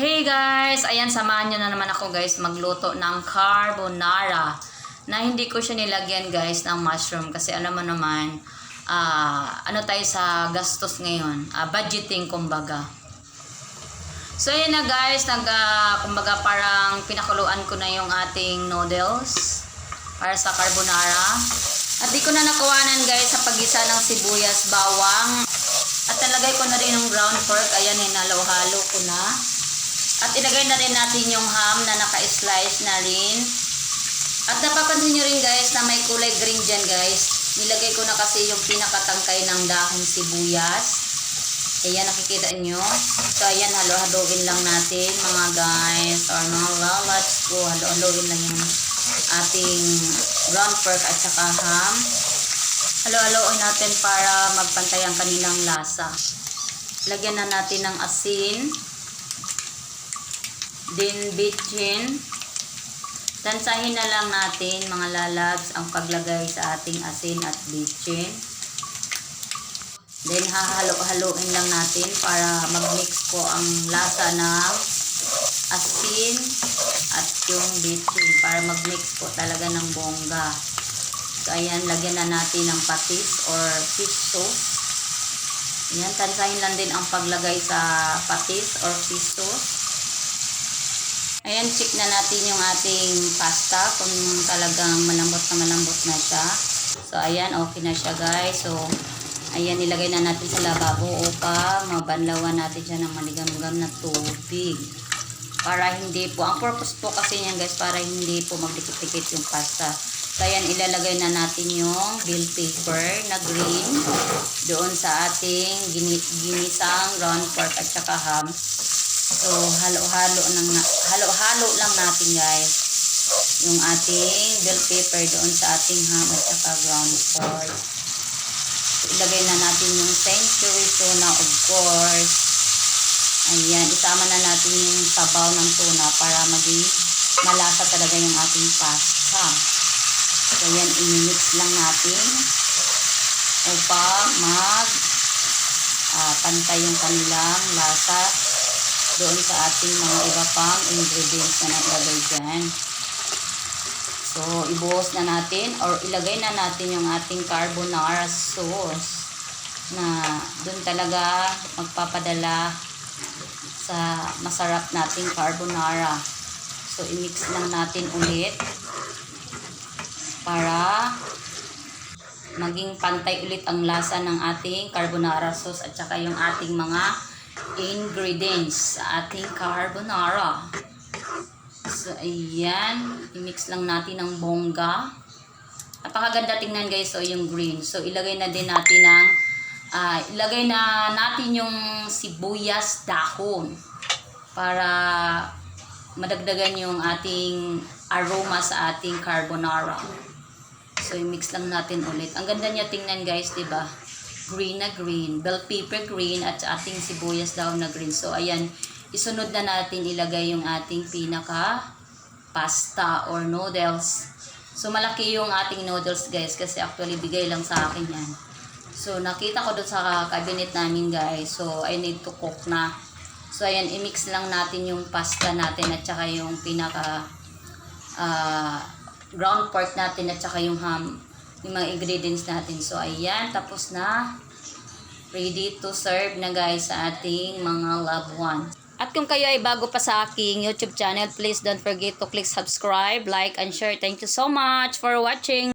Hey guys! Ayan, samahan nyo na naman ako guys magluto ng carbonara na hindi ko siya nilagyan guys ng mushroom kasi alam mo naman ano tayo sa gastos ngayon, budgeting kumbaga. So ayan na guys, kumbaga parang pinakuluan ko na yung ating noodles para sa carbonara. At di ko na nakawanan guys sa paggisa ng sibuyas, bawang, at nalagay ko na rin yung ground pork. Ayan, hinalo-halo ko na. At ilagay na rin natin yung ham na naka-slice na rin. At napapansin nyo rin guys na may kulay green dyan guys. Nilagay ko na kasi yung pinakatangkay ng dahon sibuyas. Ayan, nakikita nyo. So ayan, halo-haloin lang natin mga guys. Or let's go. Halo-haloin lang yung ating ground pork at saka ham. Halo-haloin natin para magpantay ang kanilang lasa. Lagyan na natin ng asin. Din bitchin. Tansahin na lang natin mga lalabs ang paglagay sa ating asin at bitchin. Then hahalo-haloin lang natin para mag-mix po ang lasa ng asin at yung bitchin para mag-mix po talaga ng bongga. So ayan, lagyan na natin ng patis or fish sauce. Ayan, tansahin lang din ang paglagay sa patis or fish sauce. Ayan, check na natin yung ating pasta kung talagang malambot na siya. So, ayan, okay na siya guys. So, ayan, ilagay na natin sa lababo upang mabanlawan natin siya ng maligam-gam na tubig. Para hindi po, ang purpose po kasi niyan guys, para hindi po magdikit-dikit yung pasta. So, ayan, ilalagay na natin yung bell pepper na green doon sa ating ginisang ground pork at saka ham. So, halo-halo lang natin guys yung ating bell pepper doon sa ating ham at saka ground pork. So, ilagay na natin yung century tuna of course. Ayan, isama na natin yung sabaw ng tuna para maging malasa talaga yung ating pasta. So, ayan, i-mix lang natin upang pantay yung kanilang lasa doon sa ating mga iba pang ingredients na nailagay dyan. So, ibuhos na natin or ilagay na natin yung ating carbonara sauce na doon talaga magpapadala sa masarap nating carbonara. So, i-mix lang natin ulit para maging pantay ulit ang lasa ng ating carbonara sauce at saka yung ating mga ingredients sa ating carbonara. So, ayan. I-mix lang natin ng bongga. Napakaganda tingnan guys. So, yung green. So, ilagay na natin yung sibuyas dahon para madagdagan yung ating aroma sa ating carbonara. So, i-mix lang natin ulit. Ang ganda niya tingnan guys, diba? Green na green, bell pepper green at ating sibuyas daw na green. So ayan, isunod na natin ilagay yung ating pinaka pasta or noodles. So malaki yung ating noodles guys kasi actually bigay lang sa akin yan. So nakita ko doon sa cabinet namin guys. So I need to cook na. So ayan, i-mix lang natin yung pasta natin at saka yung pinaka ground pork natin at saka yung ham, yung mga ingredients natin. So, ayan. Tapos na. Ready to serve na guys sa ating mga loved ones. At kung kayo ay bago pa sa aking YouTube channel, please don't forget to click subscribe, like, and share. Thank you so much for watching.